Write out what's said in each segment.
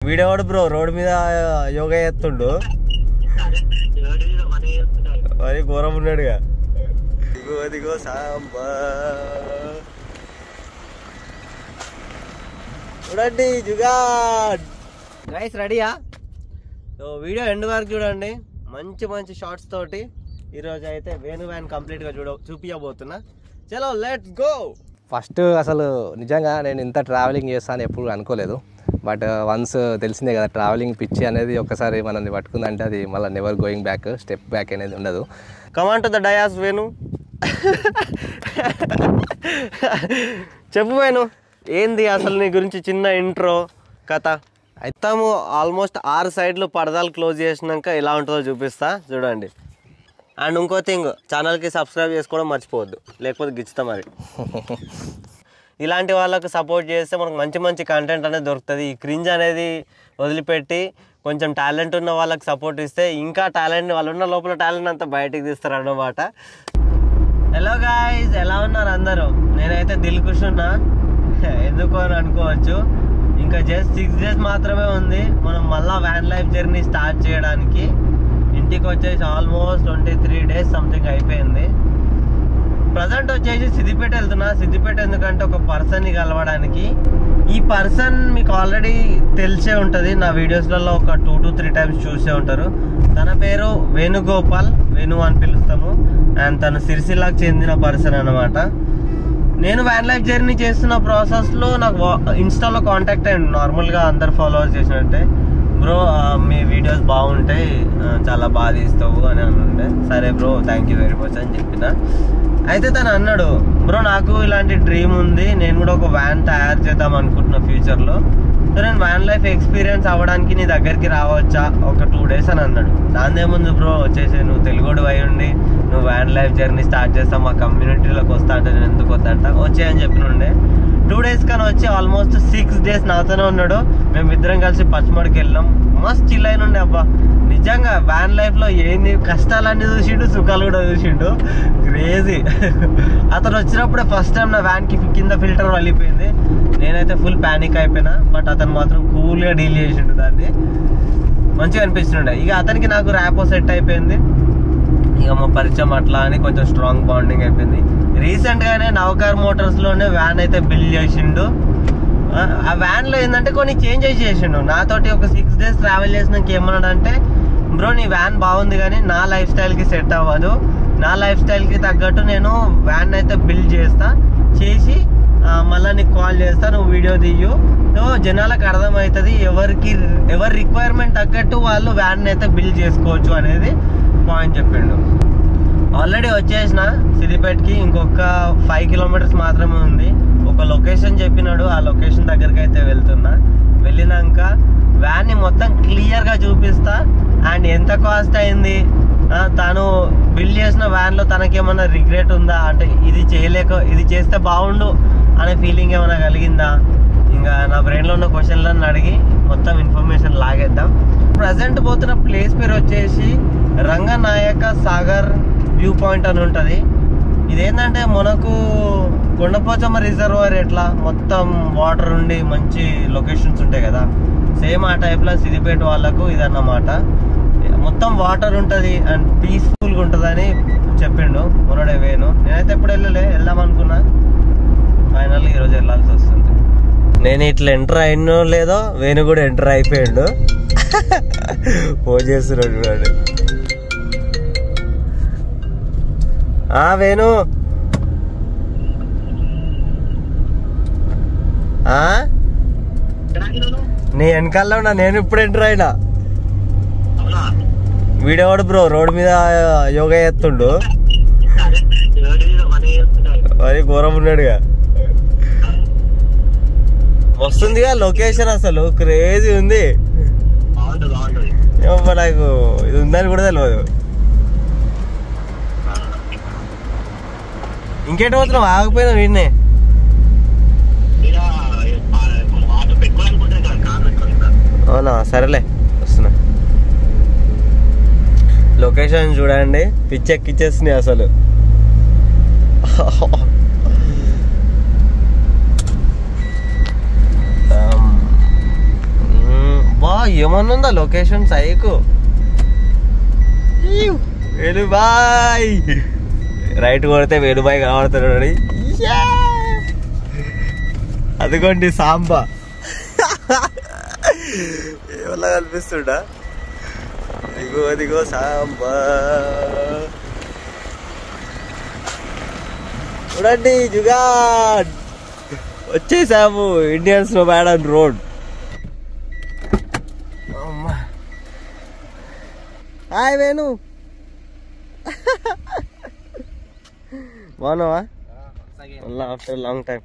వీడేవాడు bro road మీద యోగా చేస్తుండు మరి ఘోరం ఉన్నాడుగా. అదిగో సాంబా చూడండి జుగాడ్ గైస్ రెడీయా? సో వీడియో ఎండ్ వరకు చూడండి, మంచి మంచి షార్ట్స్ తోటి ఈరోజు అయితే వేణు వ్యాన్ కంప్లీట్గా చూపించబోతున్నా. చలో లెట్స్ గో. ఫస్ట్ అసలు నిజంగా నేను ఇంత ట్రావెలింగ్ చేస్తాను ఎప్పుడు అనుకోలేదు. బట్ వన్స్ తెలిసిందే కదా, ట్రావెలింగ్ పిచ్చి అనేది ఒక్కసారి మనల్ని పట్టుకుందంటే అది మళ్ళీ never going back, step back అనేది ఉండదు. Come on to the dais Venu. చెప్పు వేణు, ఏంది అసలు నీ గురించి చిన్న ఇంట్రో కథ. అయితాము ఆల్మోస్ట్ 6 సైడ్లు పరదాలు క్లోజ్ చేసినాక ఎలా ఉంటుందో చూపిస్తా చూడండి. అండ్ ఇంకో థింగ్, ఛానల్కి సబ్స్క్రైబ్ చేసుకోవడం మర్చిపోవద్దు, లేకపోతే గిచ్చుతా మరి. ఇలాంటి వాళ్ళకు సపోర్ట్ చేస్తే మనకు మంచి మంచి కంటెంట్ అనేది దొరుకుతుంది. ఈ క్రింజ్ అనేది వదిలిపెట్టి కొంచెం టాలెంట్ ఉన్న వాళ్ళకి సపోర్ట్ ఇస్తే ఇంకా టాలెంట్, వాళ్ళు ఉన్న లోపల టాలెంట్ అంతా బయటికి తీస్తారు అన్నమాట. హలో గాయ్స్, ఎలా ఉన్నారు అందరూ? నేనైతే దిల్ ఖుష్ ఉన్నా. ఎందుకు అని అనుకోవచ్చు, ఇంకా జస్ట్ 6 days మాత్రమే ఉంది మనం మళ్ళీ వ్యాన్ లైఫ్ జర్నీ స్టార్ట్ చేయడానికి. ఇంటికి వచ్చేసి ఆల్మోస్ట్ 23 days సంథింగ్ అయిపోయింది. ప్రజెంట్ వచ్చేసి సిద్దిపేట వెళ్తున్నా. సిద్దిపేట ఎందుకంటే ఒక పర్సన్ని కలవడానికి. ఈ పర్సన్ మీకు ఆల్రెడీ తెలిసే ఉంటుంది, నా వీడియోస్లలో ఒక 2 to 3 times చూసే ఉంటారు. తన పేరు వేణుగోపాల్, వేణు అని పిలుస్తాము. అండ్ తను సిరిసిల్లాకు చెందిన పర్సన్ అనమాట. నేను వ్యాన్ లైఫ్ జర్నీ చేస్తున్న ప్రాసెస్లో నాకు ఇన్స్టాలో కాంటాక్ట్ అయ్యండి, నార్మల్గా అందరు ఫాలోవర్స్ చేసినట్టే. బ్రో మీ వీడియోస్ బాగుంటాయి, చాలా బాగా తీస్తావు అని అనుండే. సరే bro, thank you very much అని చెప్పిన. అయితే తను అన్నాడు, బ్రో నాకు ఇలాంటి డ్రీమ్ ఉంది, నేను కూడా ఒక వ్యాన్ తయారు చేద్దాం అనుకుంటున్నా ఫ్యూచర్లో. సో నేను వ్యాన్ లైఫ్ ఎక్స్పీరియన్స్ అవ్వడానికి నీ దగ్గరికి రావచ్చా ఒక 2 days అని అన్నాడు. దాందేముంది బ్రో, వచ్చేసి నువ్వు తెలుగుడు అయి ఉండి నువ్వు వ్యాన్ లైఫ్ జర్నీ స్టార్ట్ చేస్తావు, మా కమ్యూనిటీలోకి వస్తా అంటే నేను ఎందుకు వద్దంట, వచ్చాయని చెప్పినుండే. 2 days కానీ వచ్చి ఆల్మోస్ట్ 6 days నాతోనే ఉన్నాడు. మేమిద్దరం కలిసి పచ్చమడికి వెళ్ళాం, మస్తు చిల్ అయినుండే. అబ్బా నిజంగా వ్యాన్ లైఫ్లో ఏంది కష్టాలన్నీ చూసిండు, సుఖాలు కూడా చూసిండు, క్రేజీ. అతను వచ్చినప్పుడే ఫస్ట్ టైం నా వ్యాన్కి కింద ఫిల్టర్ వలిపోయింది. నేనైతే ఫుల్ ప్యానిక్ అయిపోయినా, బట్ అతను మాత్రం కూల్గా డీల్ చేసిండు దాన్ని, మంచిగా అనిపిస్తుండే. ఇక అతనికి నాకు ర్యాపో సెట్ అయిపోయింది, ఇక మా పరిచయం అట్లా అని కొంచెం స్ట్రాంగ్ బాండింగ్ అయిపోయింది. రీసెంట్గానే నవకార్ మోటార్స్లోనే వ్యాన్ అయితే బిల్డ్ చేసిండు. ఆ వ్యాన్లో ఏంటంటే కొన్ని చేంజెస్ చేసిండు. నాతోటి ఒక 6 days ట్రావెల్ చేసినాక ఏమన్నాడంటే, బ్రో నీ వ్యాన్ బాగుంది కానీ నా లైఫ్ స్టైల్కి సెట్ అవ్వదు, నా లైఫ్ స్టైల్కి తగ్గట్టు నేను వ్యాన్ అయితే బిల్డ్ చేసి మళ్ళీ నీకు కాల్ చేస్తా, నువ్వు వీడియో తీయు, సో జనాలకు అర్థమవుతుంది ఎవరి రిక్వైర్మెంట్ తగ్గట్టు వాళ్ళు వ్యాన్ అయితే బిల్డ్ చేసుకోవచ్చు అనేది పాయింట్ చెప్పిండు. ఆల్రెడీ వచ్చేసిన సిద్దిపేటకి, ఇంకొక 5 kilometers మాత్రమే ఉంది. ఒక లొకేషన్ చెప్పినాడు, ఆ లొకేషన్ దగ్గరికి అయితే వెళ్తున్నా. వెళ్ళినాక వ్యాన్ని మొత్తం క్లియర్గా చూపిస్తా. అండ్ ఎంత కాస్ట్ అయింది, తను బిల్డ్ చేసిన వ్యాన్లో తనకేమన్నా రిగ్రెట్ ఉందా, అంటే ఇది చేస్తే బాగుండు అనే ఫీలింగ్ ఏమైనా కలిగిందా, ఇంకా నా బ్రెయిన్లో ఉన్న క్వశ్చన్లను అడిగి మొత్తం ఇన్ఫర్మేషన్ లాగేద్దాం. ప్రజెంట్ పోతున్న ప్లేస్ పేరు వచ్చేసి రంగనాయక సాగర్ వ్యూ పాయింట్ అని ఉంటుంది. ఇదేంటంటే మనకు కొండపోచమ్మ రిజర్వాయర్ ఎట్లా మొత్తం వాటర్ ఉండి మంచి లొకేషన్స్ ఉంటాయి కదా, సేమ్ ఆ టైప్లో సిద్దిపేట వాళ్ళకు ఇదన్నమాట. మొత్తం వాటర్ ఉంటుంది అండ్ పీస్ఫుల్గా ఉంటుందని చెప్పిండు మొన్నడే వేణు. నేనైతే ఎప్పుడు వెళ్దాం అనుకున్నా, ఫైనల్ ఈరోజు వెళ్ళాల్సి వస్తుంది. నేను ఇట్లా ఎంటర్ అయినో లేదో వేణు కూడా ఎంటర్ అయిపోయాడు, ఫోన్ చేస్తున్నాడు చూడండి. వేణు నీ వెనకాల ఉన్నా, నేను ఇప్పుడు ఎంటర్ అయినా. వీడేవాడు బ్రో రోడ్ మీద యోగా చేస్తుండు మరి ఘోరం ఉన్నాడుగా. వస్తుందిగా లొకేషన్, అసలు క్రేజీ ఉంది. నాకు ఇది ఉందని కూడా తెలియదు. ఇంకేంటి పోతున్నావు, ఆగిపోయినా వీడినే. అవునా, సరేలే వస్తున్నా. లొకేషన్ చూడండి, పిచ్చెక్కిచ్చేస్తున్నాయి అసలు. అబ్బా ఏమన్నా లొకేషన్ సైకు వేణుబాయ్ రైట్ కొడితే వేణుబాయ్ కనబడుతున్నాడు. అదిగోండి సాంబా ఏమన్నా కనిపిస్తుండా? అదిగో అదిగో సాంబా చూడండి. జుగాడ్ వచ్చేసాము Indians nomad road. Hi Venu, బాగున్నావా? After long time.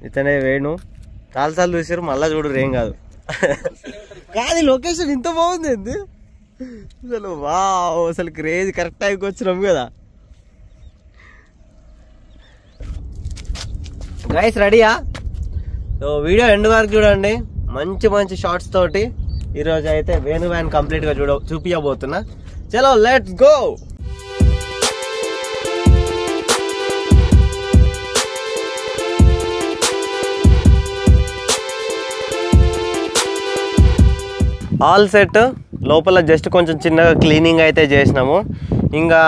ఇతనే వేణు, చాలాసార్లు చూసారు, మళ్ళా చూడరు, ఏం కాదు. కానీ లొకేషన్ ఇంత బాగుంది అసలు. వావ్, అసలు క్రేజ్. కరెక్ట్ టైంకి వచ్చినాం కదా. గైస్ రెడీయా? సో వీడియో ఎండ్ వరకు చూడండి, మంచి మంచి షార్ట్స్ తోటి ఈరోజు అయితే వేణు వ్యాన్ కంప్లీట్గా చూపించబోతున్నా. చలో లెట్స్ గో. All set. లోపల జస్ట్ కొంచెం చిన్నగా క్లీనింగ్ అయితే చేసినాము. ఇంకా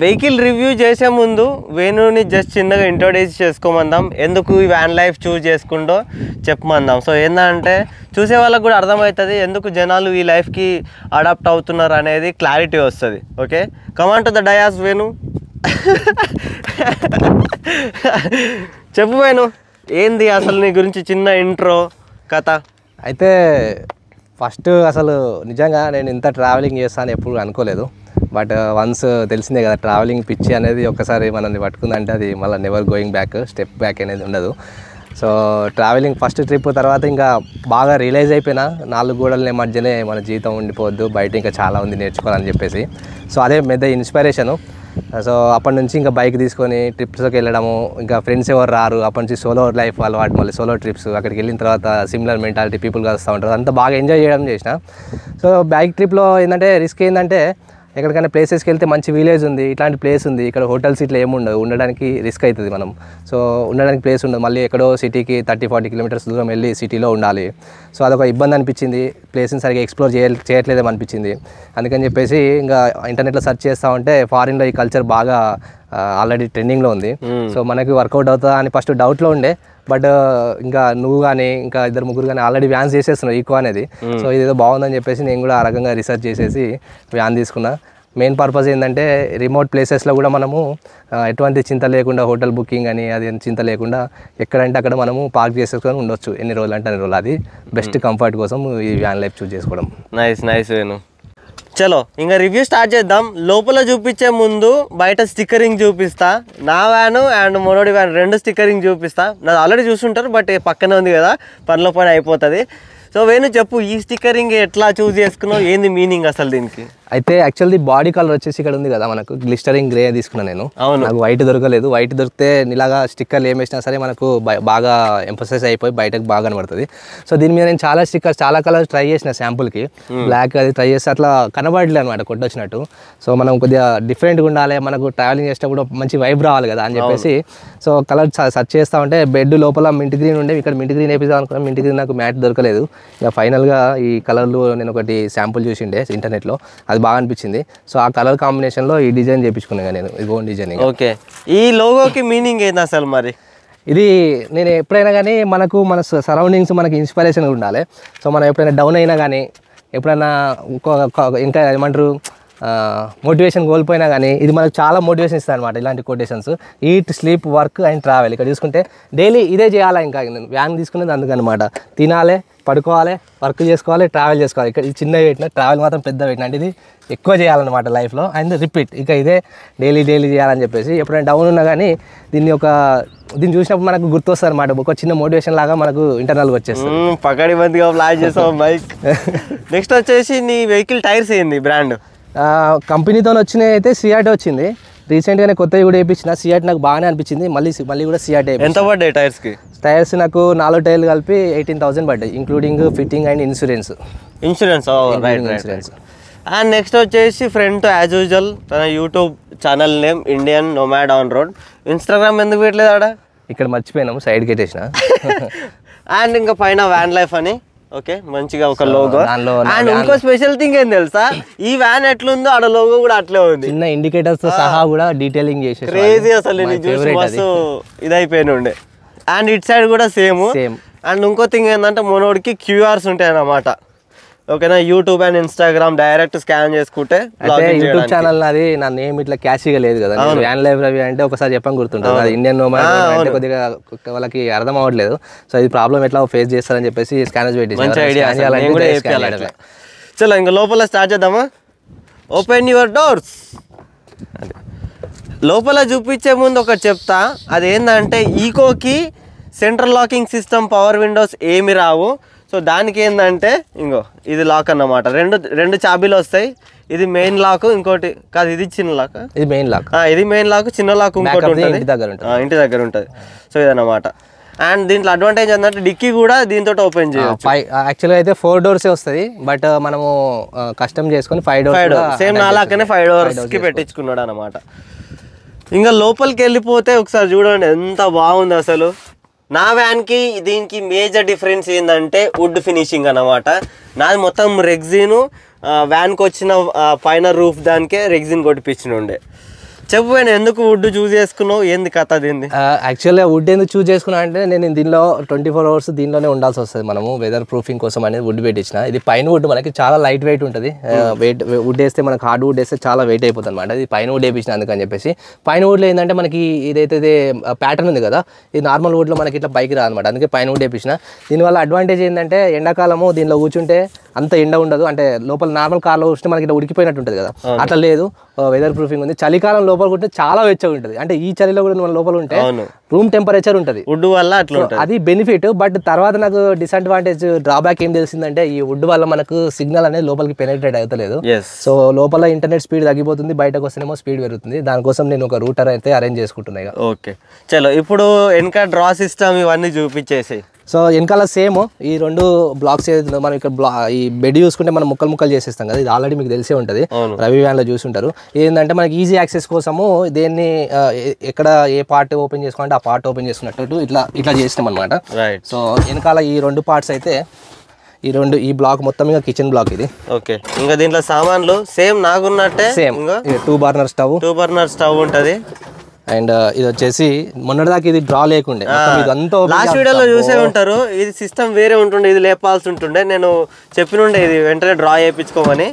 వెహికల్ రివ్యూ చేసే ముందు వేణుని జస్ట్ చిన్నగా ఇంట్రొడ్యూస్ చేసుకోమందాం, ఎందుకు ఈ వ్యాన్ లైఫ్ చూస్ చేసుకుంటో చెప్పమందాం. సో ఏంటంటే చూసే వాళ్ళకి కూడా అర్థమవుతుంది ఎందుకు జనాలు ఈ లైఫ్కి అడాప్ట్ అవుతున్నారు అనేది క్లారిటీ వస్తుంది. Okay, come on to the dais Venu. చెప్పు వేణు, ఏంది అసలు నీ గురించి చిన్న ఇంట్రో కథ. అయితే ఫస్ట్ అసలు నిజంగా నేను ఇంత ట్రావెలింగ్ చేస్తాను ఎప్పుడు అనుకోలేదు. బట్ వన్స్ తెలిసిందే కదా, ట్రావెలింగ్ పిచ్చి అనేది ఒకసారి మనల్ని పట్టుకుందంటే అది మళ్ళీ never going back, step back అనేది ఉండదు. సో ట్రావెలింగ్ ఫస్ట్ ట్రిప్ తర్వాత ఇంకా బాగా రియలైజ్ అయిపోయినా 4 గోడల మధ్యనే మన జీవితం ఉండిపోవద్దు, బయట ఇంకా చాలా ఉంది నేర్చుకోవాలని చెప్పేసి. సో అదే పెద్ద ఇన్స్పిరేషను. సో అప్పటి నుంచి ఇంకా బైక్ తీసుకొని ట్రిప్స్కి వెళ్ళడము, ఇంకా ఫ్రెండ్స్ ఎవరు రారు, అప్పటి నుంచి సోలో లైఫ్ అలవాటు, మళ్ళీ సోలో ట్రిప్స్. అక్కడికి వెళ్ళిన తర్వాత సిమిలర్ మెంటాలిటీ పీపుల్ కలుస్తూ ఉంటారు, అంతా బాగా ఎంజాయ్ చేయడం చేసిన. సో బైక్ ట్రిప్లో ఏంటంటే రిస్క్ ఏంటంటే ఎక్కడికైనా ప్లేసెస్కి వెళ్తే మంచి విలేజ్ ఉంది, ఇట్లాంటి ప్లేస్ ఉంది, ఇక్కడ హోటల్స్ ఇట్లా ఏముండవు, ఉండడానికి రిస్క్ అవుతుంది మనం. సో ఉండడానికి ప్లేస్ ఉండదు, మళ్ళీ ఎక్కడో సిటీకి 30-40 కిలోమీటర్స్ దూరం వెళ్ళి సిటీలో ఉండాలి. సో అదొక ఇబ్బంది అనిపించింది, ప్లేస్ని సరిగ్గా ఎక్స్ప్లోర్ చేయట్లేదేమో అనిపించింది. అందుకని చెప్పేసి ఇంకా ఇంటర్నెట్లో సెర్చ్ చేస్తూ ఉంటే ఫారిన్లో ఈ కల్చర్ బాగా ఆల్రెడీ ట్రెండింగ్లో ఉంది. సో మనకి వర్కౌట్ అవుతుందా అని ఫస్ట్ డౌట్లో ఉండే. బట్ ఇంకా నువ్వు కానీ ఇంకా 2-3 కానీ ఆల్రెడీ వ్యాన్స్ చేసేస్తున్నావు ఈకో అనేది. సో ఇదేదో బాగుందని చెప్పేసి నేను కూడా ఆ రకంగా రీసెర్చ్ చేసేసి వ్యాన్ తీసుకున్నా. మెయిన్ పర్పస్ ఏంటంటే రిమోట్ ప్లేసెస్లో కూడా మనము ఎటువంటి చింత లేకుండా, హోటల్ బుకింగ్ అని అది చింత లేకుండా ఎక్కడంటే అక్కడ మనము పార్క్ చేసేసుకొని ఉండొచ్చు, ఎన్ని రోజులు అంటే అన్ని రోజులు. అది బెస్ట్ కంఫర్ట్ కోసం ఈ వ్యాన్ లైఫ్ చూస్ చేసుకోవడం. Nice nice Venu. చలో ఇంకా రివ్యూ స్టార్ట్ చేద్దాం. లోపల చూపించే ముందు బయట స్టిక్కరింగ్ చూపిస్తా. నా వ్యాను అండ్ మనోడి వ్యాన్ 2 స్టిక్కరింగ్ చూపిస్తా. నాది ఆల్రెడీ చూస్తుంటారు, బట్ పక్కనే ఉంది కదా, పనిలో పని అయిపోతుంది. సో వేణు చెప్పు, ఈ స్టిక్కరింగ్ ఎట్లా చూస్ చేసుకున్నావు, ఏంది మీనింగ్ అసలు దీనికి? అయితే యాక్చువల్లీ బాడీ కలర్ వచ్చేసి ఇక్కడ ఉంది కదా మనకు, గ్లిస్టరింగ్ గ్రే తీసుకున్నాను నేను. నాకు వైట్ దొరకలేదు. వైట్ దొరికితే ఇలాగా స్టిక్కర్లు ఏం వేసినా సరే మనకు బాగా ఎంఫసైజ్ అయిపోయి బయటకు బాగా కనబడుతుంది. సో దీని మీద నేను చాలా కలర్స్ ట్రై చేసిన శాంపుల్కి. బ్లాక్ అది ట్రై చేస్తే అట్లా కనబడలేదు అనమాట కొట్టొచ్చినట్టు. సో మనం కొద్దిగా డిఫరెంట్గా ఉండాలి, మనకు ట్రావెలింగ్ చేసేటప్పుడు మంచి వైబ్ రావాలి కదా అని చెప్పేసి సో కలర్ సెర్చ్ చేస్తూ ఉంటే బెడ్ లోపల మింట్ గ్రీన్ ఉండే, ఇక్కడ మింట్ గ్రీన్ వేపిద్దాం అనుకున్నాను. మింట్ గ్రీన్ నాకు మ్యాట్ దొరకలేదు. ఇక ఫైనల్గా ఈ కలర్లు నేను ఒకటి శాంపుల్ చూసిండే ఇంటర్నెట్లో, అది బాగా అనిపించింది. సో ఆ కలర్ కాంబినేషన్లో ఈ డిజైన్ చేయించుకున్నాను నేను, ఇది ఓన్ డిజైన్. ఓకే, ఈ లోగోకి మీనింగ్ ఏంది అసలు మరి? ఇది నేను ఎప్పుడైనా కానీ మన సరౌండింగ్స్ మనకి ఇన్స్పిరేషన్ ఉండాలి. సో మనం ఎప్పుడైనా డౌన్ అయినా కానీ, ఎప్పుడైనా ఇంకా ఏమంటారు మోటివేషన్ కోల్పోయినా కానీ ఇది మనకు చాలా మోటివేషన్ ఇస్తుంది అనమాట. ఇలాంటి quotations, eat, sleep, work and travel. ఇక్కడ చూసుకుంటే డైలీ ఇదే చేయాలి. ఇంకా నేను వ్యాన్ తీసుకునేది అందుకనమాట. తినాలి, పడుకోవాలి, వర్క్ చేసుకోవాలి, ట్రావెల్ చేసుకోవాలి. ఇక్కడ ఇది చిన్నవి పెట్టిన, ట్రావెల్ మాత్రం పెద్ద పెట్టిన, అంటే ఇది ఎక్కువ చేయాలన్నమాట లైఫ్లో. అండ్ రిపీట్, ఇక ఇదే డైలీ చేయాలని చెప్పేసి. ఎప్పుడైనా డౌన్ ఉన్నా కానీ దీన్ని చూసినప్పుడు మనకు గుర్తొస్తుంది అనమాట, ఒక చిన్న మోటివేషన్ లాగా మనకు ఇంటర్నల్గా వచ్చేస్తుంది. పకడి బందిగా ప్లాన్ చేసాం బైక్. నెక్స్ట్ వచ్చేసి నీ వెహికల్ టైర్స్ ఏంది బ్రాండ్? కంపెనీతో వచ్చినాయి అయితే సియాట్ వచ్చింది. రీసెంట్గానే కొత్తవి కూడా వేయించిన. సియాట్ నాకు బాగానే అనిపించింది. మళ్ళీ కూడా సియాట్. ఎంత పడ్డాయి టైర్స్కి? టైర్స్ నాకు 4 టైర్లు కలిపి 18,000 పడ్డాయి, including fitting and insurance. And next వచ్చేసి ఫ్రెండ్ యాజ్ యూజువల్ తన YouTube channel name Indian nomad on road. Instagram ఎందుకు పెట్టలేదు ఆడ? ఇక్కడ మర్చిపోయినాము, సైడ్కి పెట్టేసిన. అండ్ ఇంకా పైన వ్యాన్ లైఫ్ అని ఓకే మంచిగా ఒక లోగో. దానిలో అండ్ ఇంకో స్పెషల్ థింగ్ ఏం తెలుసా, ఈ వ్యాన్ ఎట్లుందో ఆడ లోగో కూడా అట్లే ఉంది, చిన్న ఇండికేటర్స్ తో సహా కూడా డీటెయిలింగ్ చేసేసి క్రేజీ అసలు ఇది చూసి మస్తు ఇదైపోయిన ఉండే. అండ్ ఇట్ సైడ్ కూడా సేమ్. అండ్ ఇంకో థింగ్ ఏంటంటే మనోడికి క్యూఆర్స్ ఉంటాయి అన్నమాట ఓకేనా, YouTube and Instagram direct scan చేసుకుంటే. యూట్యూబ్ ఛానల్ నాది నా నేమ్ ఇట్లా క్యాషీగా లేదు కదా, వ్యాన్ లైఫ్ రవి అంటే ఒకసారి చెప్పని గుర్తుంటుంది, అది ఇండియన్ నోమాడ్ అంటే కొద్దిగా వాళ్ళకి అర్థం అవ్వట్లేదు. సో ఇది ప్రాబ్లం ఎట్లా ఫేస్ చేస్తారని చెప్పేసి స్కానర్స్ పెట్టి మంచి ఐడియా. చలో ఇంకా లోపల స్టార్ట్ చేద్దామా. Open your doors. లోపల చూపించే ముందు ఒకటి చెప్తా, అదేంటంటే ఈకోకి central locking system, power windows ఏమి రావు. సో దానికి ఏంటంటే ఇంకో ఇది లాక్ అన్నమాట, రెండు చాబీలు వస్తాయి. ఇది మెయిన్ లాక్, ఇంకోటి కాదు ఇది చిన్న లాక్, ఇది మెయిన్ లాక్, ఇది మెయిన్ లాక్, చిన్న లాక్ ఇంకోటి ఉంటుంది ఇంటి దగ్గర ఉంటుంది. సో ఇదన్నమాట. అండ్ దీంట్లో అడ్వాంటేజ్ ఏంటంటే డిక్కీ కూడా దీంతో ఓపెన్ చేయొచ్చు. యాక్చువల్గా అయితే 4 doors వస్తుంది, బట్ మనము కస్టమ్ చేసుకొని 5 doors సేమ్ నాలాకనే 5 doors పెట్టించుకున్నాడు అనమాట. ఇంకా లోపలికి వెళ్ళిపోతే ఒకసారి చూడండి ఎంత బాగుంది అసలు. నా వ్యాన్కి దీనికి మేజర్ డిఫరెన్స్ ఏంటంటే వుడ్ ఫినిషింగ్ అన్నమాట. నాది మొత్తం రెగ్జిన్, వ్యాన్కి వచ్చిన పైన రూఫ్ దానికే రెగ్జిన్ కొట్టిపించిన ఉండే. చెప్పు ఎందుకు వుడ్ చూస్ చేసుకున్నావు, ఏంది కథ దీన్ని? యాక్చువల్గా వుడ్ ఎందుకు చూస్ చేసుకున్నా అంటే నేను దీనిలో 24 hours దీనిలోనే ఉండాల్సి వస్తుంది. మనము వెదర్ ప్రూఫింగ్ కోసం అనేది వుడ్ పెట్టించిన. ఇది పైన వుడ్ మనకి చాలా లైట్ వెయిట్ ఉంటుంది. వుడ్ వేస్తే మనకి హార్డ్ వుడ్ వేస్తే చాలా వెయిట్ అయిపోతుంది అనమాట. ఇది పైన వుడ్ వేయించిన అందుకని చెప్పేసి. పైన వుడ్లో ఏంటంటే మనకి ఇదైతే ప్యాటర్న్ ఉంది కదా, ఇది నార్మల్ వుడ్లో మనకి ఇట్లా పైకి రాదనమాట, అందుకే పైన వుడ్ వేయించిన. దీనివల్ల అడ్వాంటేజ్ ఏంటంటే ఎండాకాలము దీనిలో కూర్చుంటే అంత ఎండ ఉండదు, అంటే లోపల నార్మల్ కార్లో కూర్చుంటే మనకి ఇట్లా ఉడికిపోయినట్టు ఉంటుంది కదా, అట్లా లేదు. వెదర్ ప్రూఫింగ్ ఉంది. చలికాలం లోపల ఉంటే చాలా వెచ్చగా ఉంటుంది, అంటే ఈ చలిలో కూడా మన లోపల ఉంటే రూమ్ టెంపరేచర్ ఉంటుంది వుడ్ వల్ల, అట్లా అది బెనిఫిట్. బట్ తర్వాత నాకు డిసడ్వాంటేజ్ డ్రాబ్యాక్ ఏం తెలిసిందంటే ఈ వుడ్ వల్ల మనకు సిగ్నల్ అనేది లోపలికి పెనెట్రేట్ అవుతలేదు. సో లోపల ఇంటర్నెట్ స్పీడ్ తగ్గిపోతుంది, బయటకు వస్తేనేమో స్పీడ్ పెరుగుతుంది. దానికోసం నేను ఒక రూటర్ అయితే అరేంజ్ చేసుకుంటున్నాయి. ఓకే చలో ఇప్పుడు వెనక డ్రా సిస్టమ్ ఇవన్నీ చూపించేసి. సో వెనకాల సేమ్ ఈ 2 బ్లాక్స్ ఏదైతుందో మనం ఇక్కడ ఈ బెడ్ చూసుకుంటే మనం ముక్కలు చేసేస్తాం కదా, ఇది ఆల్రెడీ మీకు తెలిసే ఉంటుంది, రవి వ్యాన్లో చూసి ఉంటారు. ఏంటంటే మనకి ఈజీ యాక్సెస్ కోసము దేన్ని ఎక్కడ ఏ పార్ట్ ఓపెన్ చేసుకోవాలంటే ఆ పార్ట్ ఓపెన్ చేసుకున్నట్టు ఇట్లా చేస్తాం అనమాట. సో వెనకాల ఈ 2 parts అయితే ఈ బ్లాక్ మొత్తం ఇంకా కిచెన్ బ్లాక్ ఇది. ఓకే ఇంకా దీంట్లో సామాన్లు సేమ్ నాకున్నట్టే, సేమ్ 2 burner స్టవ్ ఉంటుంది. అండ్ ఇది వచ్చేసి మొన్నటిదాకా ఇది డ్రా లేకుండే, లాస్ట్ వీడియోలో చూసే ఉంటారు. ఇది సిస్టమ్ వేరే ఉంటుండే, ఇది లేపాల్సి ఉంటుండే. నేను చెప్పినుండే ఇది వెంటనే డ్రా చేయించుకోమని,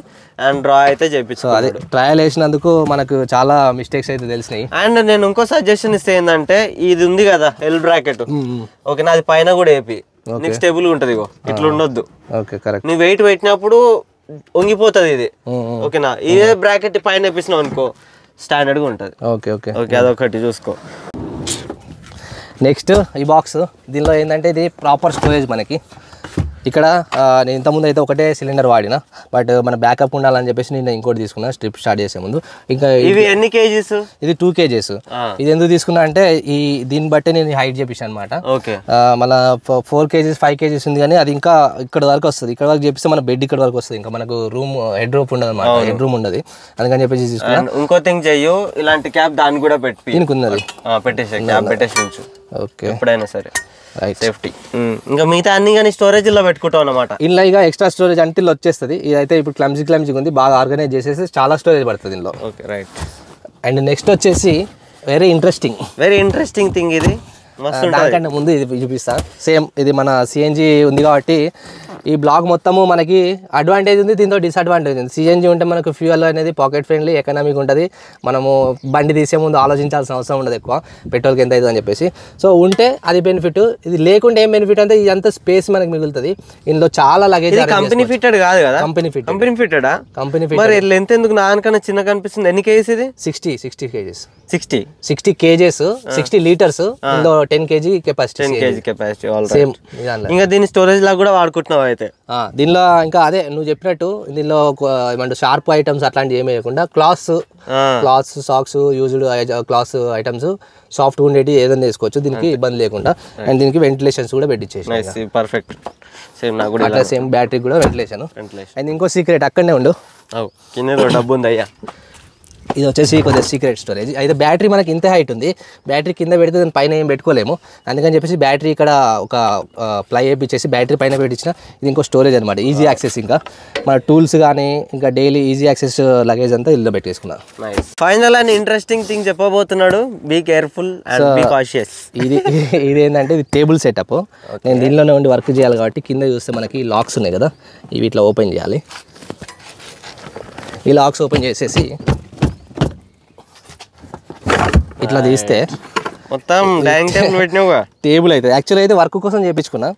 అండ్ డ్రా అయితే చేయించుకో. అది ట్రయల్ వేసినందుకు మనకు చాలా మిస్టేక్స్ అయితే తెలిసినాయి. అండ్ నేను ఇంకో సజెషన్ ఇస్తే ఏంటంటే ఇది ఉంది కదా ఎల్ బ్రాకెట్, ఓకే నాది పైన కూడా వేపి నీకు స్టేబుల్ ఉంటుంది, ఇట్లా ఉండొద్దు. Okay correct. నీ వెయిట్ పెట్టినప్పుడు వంగిపోతుంది ఇది, ఓకేనా. ఇదే బ్రాకెట్ పైన వేపిస్తున్నావు అనుకో స్టాండర్డ్గా ఉంటుంది. ఓకే ఓకే ఓకే అదొకటి చూసుకో. నెక్స్ట్ ఈ బాక్స్, దీనిలో ఏంటంటే ఇది ప్రాపర్ స్టోరేజ్ మనకి. ఇక్కడ నేను ఇంతకుముందు అయితే ఒకటే సిలిండర్ వాడిన, బట్ మన బ్యాకప్ ఉండాలని చెప్పేసి నేను ఇంకోటి తీసుకున్నా స్ట్రిప్ స్టార్ట్ చేసే ముందు. ఇంకా ఇవి ఎన్ని కేజీస్? ఇది 2 kgs. ఇది ఎందుకు తీసుకున్నా అంటే దీన్ని బట్టి నేను హైట్ చేపించాను అనమాట. మళ్ళీ 4 kgs 5 kgs ఉంది, కానీ అది ఇంకా ఇక్కడ వరకు వస్తుంది. ఇక్కడ వరకు చేపిస్తే మన బెడ్ ఇక్కడ వరకు వస్తుంది, ఇంకా మనకు రూమ్ హెడ్ రూమ్ ఉండదు అనమాట, హెడ్ రూమ్ ఉండదు. అందుకని చెప్పేసి తీసుకున్నాను. ఇంకో థింగ్ చెయ్యు, ఇలాంటి క్యాప్ దాన్ని కూడా పెట్టి దీనికి ఉన్నది పెట్టేసి క్యాప్ పెట్టేసి ఉంచు. ఓకే ఎప్పుడైనా సరే సేఫ్టీ. ఇంకా మిగతా అన్ని కానీ స్టోరేజ్ లో పెట్టుకుంటాం అనమాట. ఇంట్లో ఇక ఎక్స్ట్రా స్టోరేజ్ అంటే వచ్చేస్తుంది. ఇదైతే ఇప్పుడు క్లమ్జీ ఉంది, బాగా ఆర్గనైజ్ చేసేసి చాలా స్టోరేజ్ పడుతుంది ఇందులో. Okay right. అండ్ నెక్స్ట్ వచ్చేసి వెరీ ఇంట్రెస్టింగ్ థింగ్, ఇది దానికంటే ముందు ఇది చూపిస్తా. సేమ్ ఇది మన సిఎన్జి ఉంది కాబట్టి ఈ బ్లాక్ మొత్తము మనకి అడ్వాంటేజ్ ఉంది, దీంతో డిసడ్వాంటేజ్ ఉంది. సిఎన్జి ఉంటే మనకు ఫ్యూయల్ అనేది పాకెట్ ఫ్రెండ్లీ, ఎకనామిక్ ఉంటుంది. మనము బండి తీసే ముందు ఆలోచించాల్సిన అవసరం ఉండదు ఎక్కువ, పెట్రోల్కి ఎంత అవుతుంది అని చెప్పేసి. సో ఉంటే అది బెనిఫిట్, ఇది లేకుంటే ఏం బెనిఫిట్ అంటే ఇదంతా స్పేస్ మనకి మిగులుతుంది. ఇందులో చాలా లగేజ్. కంపెనీ ఫిట్టెడ్ కాదు కదా? కంపెనీ ఫిట్టెడా? Company fit. మరి ఎంత ఎందుకు నాకన్నా చిన్న కనిపిస్తుంది? ఎన్ని కేజీస్ ఇది? 60 kgs. 60 kgs 60 litres. ఇందులో 10 kg కెపాసిటీ. సేమ్. ఇంకా దీని స్టోరేజ్ లాగా కూడా వాడుకుంటున్నావు అయితే? దీనిలో ఇంకా అదే నువ్వు చెప్పినట్టు దీనిలో ఏమంటే షార్ప్ ఐటమ్స్ అట్లాంటివి ఏమి వేయకుండా clothes, socks, used clothes items సాఫ్ట్గా ఉండేవి ఏదైనా వేసుకోవచ్చు, దీనికి ఇబ్బంది లేకుండా. అండ్ దీనికి వెంటిలేషన్స్ కూడా పెట్టించేసి పర్ఫెక్ట్. సేమ్ బ్యాటరీ కూడా వెంటిలేషన్. అండ్ ఇంకో సీక్రెట్ అక్కడనే ఉండు, కింద డబ్బు ఉంది అయ్యా. ఇది వచ్చేసి కొద్దిగా సీక్రెట్ స్టోరేజ్. అయితే బ్యాటరీ మనకి ఇంత హైట్ ఉంది, బ్యాటరీ కింద పెడితే దాని పైన ఏం పెట్టుకోలేము. అందుకని చెప్పేసి బ్యాటరీ ఇక్కడ ఒక ప్లై వేపించేసి బ్యాటరీ పైన పెట్టించిన. ఇది ఇంకో స్టోరేజ్ అనమాట, ఈజీ యాక్సెస్. ఇంకా మన టూల్స్ కానీ ఇంకా డైలీ ఈజీ యాక్సెస్ లగేజ్ అంతా ఇల్లు పెట్టేసుకున్నాను. ఫైనల్ అండ్ ఇంట్రెస్టింగ్ థింగ్ చెప్పబోతున్నాడు, be careful and be cautious. ఇది ఏంటంటే ఇది టేబుల్ సెటప్. నేను దీనిలోనే ఉండి వర్క్ చేయాలి కాబట్టి కింద చూస్తే మనకి లాక్స్ ఉన్నాయి కదా, ఇవి ఇట్లా ఓపెన్ చేయాలి. ఈ లాక్స్ ఓపెన్ చేసేసి ఇట్లా తీస్తే మొత్తం డైనింగ్ టేబుల్ పెట్టినావుగా టేబుల్ అవుతుంది. యాక్చువల్లీ అయితే వర్క్ కోసం చేయించుకున్నా,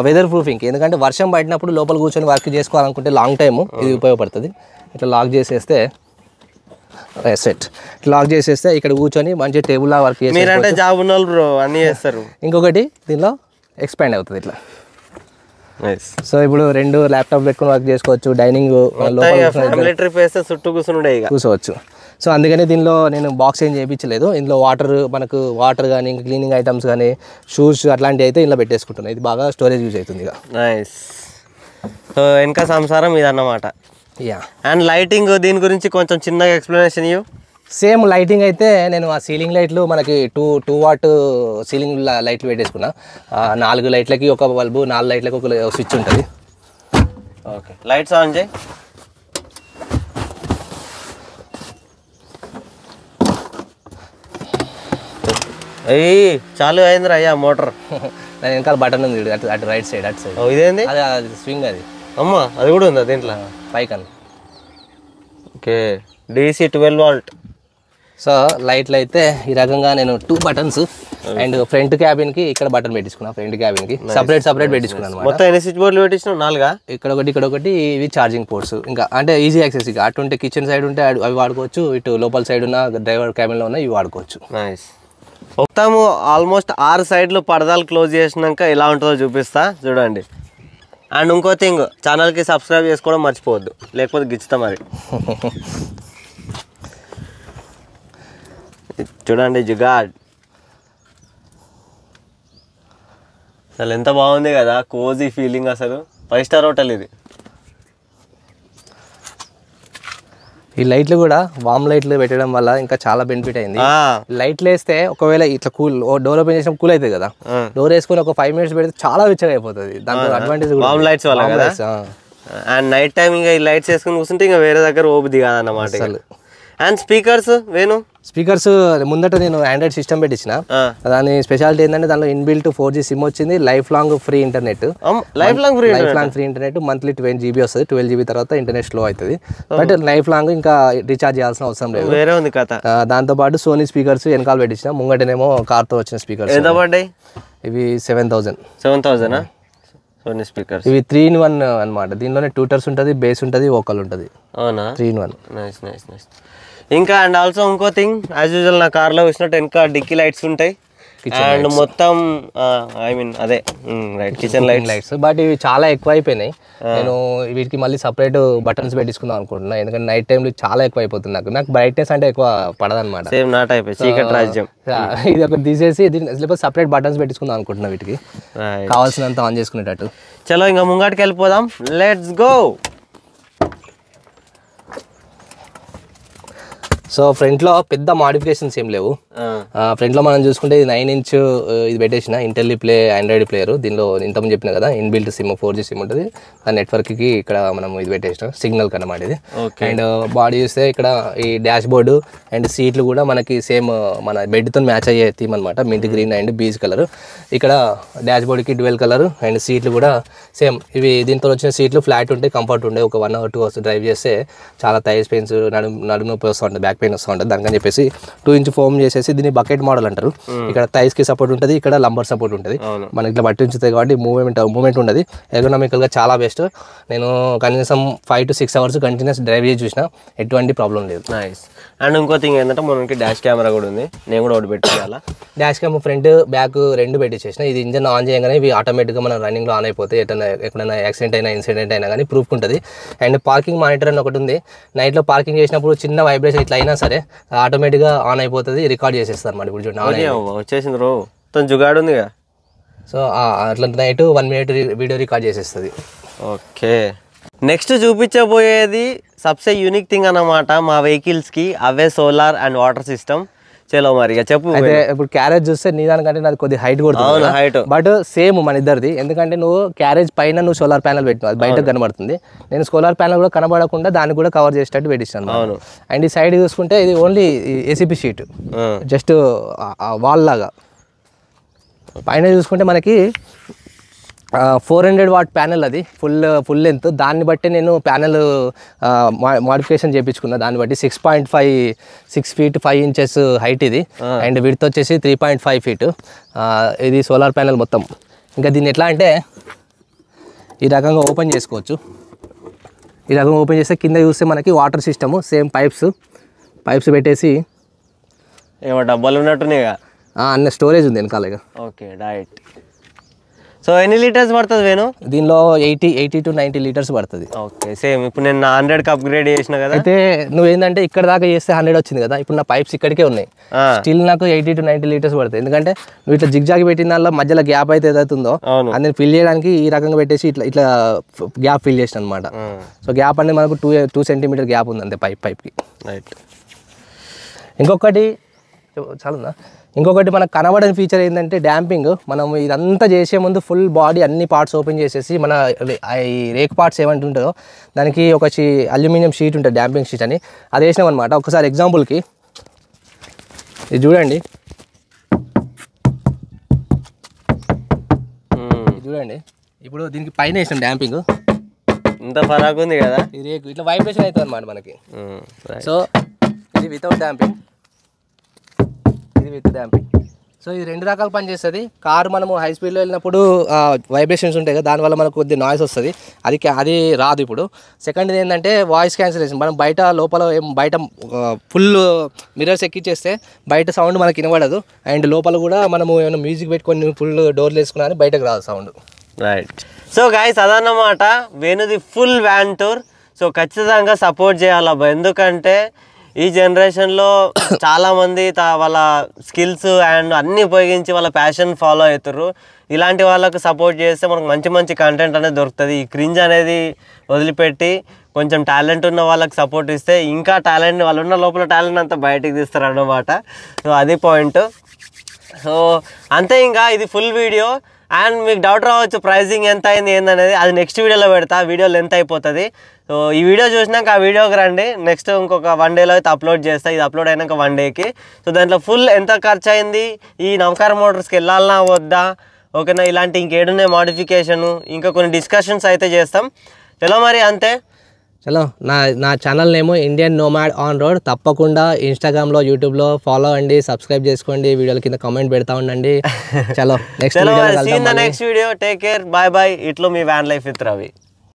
వెదర్ ప్రూఫింగ్. ఎందుకంటే వర్షం పడినప్పుడు లోపల కూర్చొని వర్క్ చేసుకోవాలనుకుంటే లాంగ్ టైము ఇది ఉపయోగపడుతుంది. ఇట్లా లాక్ చేసేస్తే సెట్, లాక్ చేసేస్తే ఇక్కడ కూర్చొని మంచిగా టేబుల్ వర్క్ చేసి. మీరంటే జాబ్ ఉన్న వాళ్ళు బ్రో అన్నీ చేస్తారు. ఇంకొకటి దీనిలో ఎక్స్పాండ్ అవుతుంది ఇట్లా. సో ఇప్పుడు 2 ల్యాప్టాప్ పెట్టుకుని వర్క్ చేసుకోవచ్చు. డైనింగ్ చుట్టూ కూర్చోవచ్చు. సో అందుకని దీనిలో నేను బాక్స్ ఏం చేయించలేదు. ఇందులో మనకు వాటర్ కానీ ఇంకా క్లీనింగ్ ఐటమ్స్ కానీ షూస్ అట్లాంటివి అయితే ఇంట్లో పెట్టేసుకుంటున్నాను. ఇది బాగా స్టోరేజ్ యూజ్ అవుతుంది. ఇక నైస్. సో వెనక సంసారం ఇది అన్నమాట. యా. అండ్ లైటింగ్ దీని గురించి కొంచెం చిన్నగా ఎక్స్ప్లెనేషన్ ఇవ్వు. సేమ్ లైటింగ్ అయితే నేను ఆ సీలింగ్ లైట్లు మనకి 2 వాట్ సీలింగ్ లైట్లు పెట్టేసుకున్నా. 4 లైట్లకి ఒక బల్బు, 4 లైట్లకి ఒక స్విచ్ ఉంటుంది. ఓకే, లైట్స్ ఆన్ చేయి. అయ్యి చాలు అయిందిరా అయ్యా మోటార్. దాని వెనకాల బటన్ ఉంది అటు రైట్ సైడ్, అటు సైడ్. ఇదేంది? అది స్వింగ్. అది అమ్మా అది కూడా ఉందా దీంట్లో? పైకన్. Okay, DC 12 volt. సో లైట్లు అయితే ఈ రకంగా నేను 2 బటన్స్ అండ్ ఫ్రంట్ క్యాబిన్కి ఇక్కడ బటన్ పెట్టించుకున్నా. ఫ్రంట్ క్యాబిన్కి సపరేట్ పెట్టించుకున్నాను. మొత్తం ఎన్ని స్విచ్ బోర్డులు పెట్టించిన? 4. ఇక్కడ ఒకటి ఇవి ఛార్జింగ్ పోర్ట్స్. ఇంకా అంటే ఈజీ యాక్సెస్. ఇక అటు ఉంటే కిచెన్ సైడ్ ఉంటే అవి వాడుకోవచ్చు, ఇటు లోపల సైడ్ ఉన్న డ్రైవర్ క్యాబిన్లో ఉన్న ఇవి వాడుకోవచ్చు. నైస్. మొత్తము ఆల్మోస్ట్ 6 సైడ్లు పరదాలు క్లోజ్ చేసినాక ఎలా ఉంటుందో చూపిస్తా చూడండి. అండ్ ఇంకో థింగ్, ఛానల్కి సబ్స్క్రైబ్ చేసుకోవడం మర్చిపోవద్దు, లేకపోతే గిచ్చుతా మరి. చూడండి జుగాడ్ అసలు ఎంత బాగుంది కదా, కోజీ ఫీలింగ్. అసలు 5 స్టార్ హోటల్ ఇది. ఈ లైట్లు కూడా వామ్ లైట్లు పెట్టడం వల్ల ఇంకా చాలా బెనిఫిట్ అయింది. లైట్లు వేస్తే ఒకవేళ ఇట్లా డోర్ ఓపెన్ చేసిన కూల్ అవుతుంది కదా, డోర్ వేసుకుని ఒక 5 minutes పెడితే చాలా వెచ్చగా అయిపోతుంది. దాంట్లో అడ్వాంటేజ్ వామ్ లైట్స్ వల్ల కదా. అండ్ నైట్ టైం ఇంకా ఈ లైట్స్ వేసుకుని కూర్చుంటే ఇంకా వేరే దగ్గర ఓపిది కాదన్నమాట. అండ్ స్పీకర్స్ ముందట నేను ఆండ్రాయిడ్ సిస్టమ్ పెట్టించిన. దాని స్పెషాలిటీ ఏంటంటే దానిలో ఇన్బిల్ట్ 4G సిమ్ వచ్చింది, life long free internet. Monthly 20 GB వస్తుంది. 12 GB తర్వాత ఇంటర్నెట్ స్లో అవుతుంది. బట్ లైఫ్ లాంగ్ ఇంకా రీఛార్జ్ చేయాల్సిన అవసరం లేదు. వేరే ఉంది కథ. దాంతో పాటు సోనీ స్పీకర్స్ వెనకాల పెట్టించిన. ముంగటనేమో కార్తో వచ్చిన స్పీకర్స్. ఎంత పడ్డాయి? ఇవి 7,000. Sony speakers. ఇవి 3-in-1 అనమాట. దీనిలోనే ట్యూటర్స్ ఉంటుంది, బేస్ ఉంటుంది, వోకల్ ఉంటుంది. అవునా? 3-in-1. నైస్. ఇంకా అండ్ ఆల్సో ఇంకో థింగ్, యాజ్ యూజువల్ నా కార్లో వచ్చినట్టు వెనక డిక్కీ లైట్స్ ఉంటాయి. అండ్ మొత్తం అదే రైట్ కిచెన్ లైట్స్. బట్ ఇవి చాలా ఎక్కువ అయిపోయినాయి. నేను వీటికి మళ్ళీ సపరేట్ బటన్స్ పెట్టించుకుందాం అనుకుంటున్నా. ఎందుకంటే నైట్ టైంలో చాలా ఎక్కువ అయిపోతుంది. నాకు బ్రైట్నెస్ అంటే ఎక్కువ పడదనమాట. సేమ్ నా టైప్ చీకటి రాజ్యం. ఇది ఒకటి తీసేసి లేకపోతే సపరేట్ బటన్స్ పెట్టించుకుందాం అనుకుంటున్నా. వీటికి కావాల్సినంత ఆన్ చేసుకునేటట్టు. చలో ఇంకా ముంగటికి వెళ్ళిపోదాం. Let's go. సో ఫ్రంట్లో పెద్ద మాడిఫికేషన్స్ ఏం లేవు. ఫ్రంట్లో మనం చూసుకుంటే ఇది 9-inch ఇది పెట్టేసిన ఇంటెల్ ప్లే ఆండ్రాయిడ్ ప్లేయర్. దీనిలో ఇంతకుముందు చెప్పిన కదా ఇన్బిల్ట్ సిమ్ 4G సిమ్ ఉంటుంది. ఆ నెట్వర్క్కి ఇక్కడ మనం ఇది పెట్టేసిన సిగ్నల్ కన్నమాట ఇది. అండ్ బాడీ చూస్తే ఇక్కడ ఈ డాష్ బోర్డు అండ్ సీట్లు కూడా మనకి సేమ్ మన బెడ్తో మ్యాచ్ అయ్యే థీమ్ అనమాట. Mint green and beige colour. ఇక్కడ డాష్ బోర్డ్కి డ్యువెల్ కలర్ అండ్ సీట్లు కూడా సేమ్. ఇవి దీంతో వచ్చిన సీట్లు ఫ్లాట్ ఉంటాయి, కంఫర్ట్ ఉండే. ఒక 1 or 2 hours డ్రైవ్ చేస్తే చాలా థైస్ పెయిన్స్, నడుము నొప్పి వస్తూ ఉంటుంది, బ్యాక్ పెయిన్ వస్తూ ఉంటుంది. దానికని చెప్పేసి 2-inch ఫోమ్ చేసేసి దీన్ని బకెట్ మోడల్ అంటారు. ఇక్కడ థైస్ కి సపోర్ట్ ఉంటుంది, ఇక్కడ లంబర్ సపోర్ట్ ఉంటుంది. మనకి ఇట్లా బట్టి ఉంచుతాయి కాబట్టి మూవ్మెంట్ ఉండదు. ఎకనామికల్గా చాలా బెస్ట్. నేను కనీసం 5 to 6 hours కంటిన్యూస్ డ్రైవ్ చేసి చూసిన, ఎటువంటి ప్రాబ్లం లేదు. నైస్. అండ్ ఇంకో థింగ్ ఏంటంటే మనకి డాష్ కెమెరా కూడా ఉంది. నేను కూడా ఒకటి పెట్టాలి. Dash camera front back 2 పెట్టేసేసిన. ఇది ఇంజన్ ఆన్ చేయగానే ఇవి ఆటోమేటిక్గా మనం రన్నింగ్లో ఆన్ అయిపోతాయి. ఎక్కడైనా యాక్సిడెంట్ అయినా ఇన్సిడెంట్ అయినా కానీ ప్రూఫ్ ఉంటుంది. అండ్ పార్కింగ్ మానిటర్ అని ఒకటి ఉంది. నైట్లో పార్కింగ్ చేసినప్పుడు చిన్న వైబ్రేషన్ ఇట్లా అయినా సరే ఆటోమేటిక్గా ఆన్ అయిపోతుంది, రికార్డ్ చేసేస్తారు అన్నమాట. ఇప్పుడు చూడండి వచ్చేసింది రో, జుగాడు ఉందిగా. సో అట్లా నైట్ 1 minute వీడియో రికార్డ్ చేసేస్తుంది. Okay, next చూపించబోయేది Sabse unique thing అన్నమాట మా వెహికల్స్కి అవే సోలార్ అండ్ వాటర్ సిస్టమ్. చలో మరి ఇక చెప్పు. అయితే ఇప్పుడు క్యారేజ్ చూస్తే నీ దానికంటే నాది కొద్దిగా హైట్ కొడుతుంది, హైట్ బట్ సేమ్ మన ఇద్దరిది. ఎందుకంటే నువ్వు క్యారేజ్ పైన నువ్వు సోలార్ ప్యానల్ పెట్టినావు, అది బయటకు కనబడుతుంది. నేను సోలార్ ప్యానల్ కూడా కనబడకుండా దాన్ని కూడా కవర్ చేసేటట్టు పెట్టిస్తాను. అండ్ ఈ సైడ్ చూసుకుంటే ఇది only ACP sheet, just wall లాగా. పైన చూసుకుంటే మనకి 400 వాట్ ప్యానెల్, అది ఫుల్ లెంత్. దాన్ని బట్టి నేను ప్యానెల్ మాడిఫికేషన్ చేయించుకున్నా. దాన్ని బట్టి 6 feet 5 inches హైట్ ఇది, అండ్ విడ్త్ వచ్చేసి 3.5 feet. ఇది సోలార్ ప్యానెల్ మొత్తం. ఇంకా దీన్ని ఎట్లా అంటే ఈ రకంగా ఓపెన్ చేసుకోవచ్చు. ఈ రకంగా ఓపెన్ చేస్తే కింద చూస్తే మనకి వాటర్ సిస్టము, సేమ్ పైప్స్ పెట్టేసి ఏమో డబ్బాలు ఉన్నట్టున్నాయి, అన్న స్టోరేజ్ ఉంది వెనకాల. Okay direct. సో ఎన్ని లీటర్స్ పడుతుంది వేణు? దీనిలో 80 to 90 లీటర్స్ పడుతుంది. ఓకే సేమ్ ఇప్పుడు నేను 100కి అప్గ్రేడ్ చేసిన కదా. అయితే నువ్వు ఏంటంటే ఇక్కడ దాకా చేస్తే 100 వచ్చింది కదా, ఇప్పుడు నా పైప్స్ ఇక్కడికే ఉన్నాయి. స్టిల్ నాకు 80 to 90 లీటర్స్ పడుతుంది. ఎందుకంటే నువ్వు ఇట్లా జిగ్జాగ్ పెట్టిన దానిలో మధ్యలో గ్యాప్ అయితే ఏదైతుందో అది ఫిల్ చేయడానికి ఈ రకంగా పెట్టేసి ఇట్లా గ్యాప్ ఫిల్ చేసిన అనమాట. సో గ్యాప్ అనేది మనకు 2 centimeter గ్యాప్ ఉంది అంతే పైప్కి. రైట్. ఇంకొకటి మనకు కనబడని ఫీచర్ ఏంటంటే డాంపింగ్. మనం ఇదంతా చేసే ముందు ఫుల్ బాడీ అన్ని పార్ట్స్ ఓపెన్ చేసేసి మన ఈ రేక్ పార్ట్స్ ఏమంటుంటుందో దానికి ఒక అల్యూమినియం షీట్ ఉంటుంది, డాంపింగ్ షీట్ అని, అది వేసినాం అనమాట. ఒకసారి ఎగ్జాంపుల్కి ఇది చూడండి, ఇప్పుడు దీనికి పైన వేసినాం డాంపింగ్, ఇంత ఫరాక్ ఉంది కదా. ఈ రేకు ఇట్లా వైబ్రేషన్ అవుతుంది అనమాట మనకి. సో ఇది వితౌట్ డాంపింగ్, ఇది విత్ డాంపింగ్. సో ఇది 2 రకాలు పనిచేస్తుంది. కారు మనము హై స్పీడ్లో వెళ్ళినప్పుడు వైబ్రేషన్స్ ఉంటాయి కదా, దానివల్ల మనకు కొద్ది నాయిస్ వస్తుంది, అది రాదు ఇప్పుడు. సెకండ్ ఏంటంటే వాయిస్ క్యాన్సిలేషన్. మనం లోపల బయట ఫుల్ మిర్రర్స్ ఎక్కిచ్చేస్తే బయట సౌండ్ మనకి వినబడదు, అండ్ లోపల కూడా మనము ఏమైనా మ్యూజిక్ పెట్టుకొని ఫుల్ డోర్లు వేసుకున్నా బయటకు రాదు సౌండ్. రైట్. సో గైస్ అదన్నమాట వేణుది ఫుల్ వ్యాన్ టూర్. సో ఖచ్చితంగా సపోర్ట్ చేయాలబ్బా, ఎందుకంటే ఈ జనరేషన్లో చాలామంది వాళ్ళ స్కిల్స్ అండ్ అన్నీ ఉపయోగించి వాళ్ళ ప్యాషన్ ఫాలో అవుతారు. ఇలాంటి వాళ్ళకు సపోర్ట్ చేస్తే మనకు మంచి కంటెంట్ అనేది దొరుకుతుంది. ఈ క్రింజ్ అనేది వదిలిపెట్టి కొంచెం టాలెంట్ ఉన్న వాళ్ళకి సపోర్ట్ ఇస్తే ఇంకా టాలెంట్, వాళ్ళు ఉన్న లోపల టాలెంట్ అంతా బయటికి తీస్తారు అన్నమాట. సో అది పాయింట్. సో అంతే, ఇంకా ఇది ఫుల్ వీడియో. అండ్ మీకు డౌట్ రావచ్చు ప్రైజింగ్ ఎంత అయింది ఏందనేది, అది నెక్స్ట్ వీడియోలో పెడతా. వీడియో లెంత్ అయిపోతుంది. సో ఈ వీడియో చూసినాక ఆ వీడియోకి రండి, నెక్స్ట్ ఇంకొక 1 dayలో అయితే అప్లోడ్ చేస్తా. ఇది అప్లోడ్ అయినాక 1 dayకి. సో దాంట్లో ఫుల్ ఎంత ఖర్చు అయింది, ఈ నవకార్ మోటార్స్కి వెళ్ళాలన్నా వద్దా, ఓకేనా, ఇలాంటి ఇంకేడున్నాయి మోడిఫికేషను, ఇంకా కొన్ని డిస్కషన్స్ అయితే చేస్తాం. చలో మరి అంతే. చలో నా ఛానల్ నేమో ఇండియన్ నోమాడ్ ఆన్ రోడ్. తప్పకుండా ఇన్స్టాగ్రామ్లో, యూట్యూబ్లో ఫాలో అండి, సబ్స్క్రైబ్ చేసుకోండి, వీడియోల కింద కామెంట్ పెడతా ఉండండి. చలో next video. Next video. Take care, bye bye. ఇట్లో మీ వ్యాన్ లైఫ్ విత్ రవి.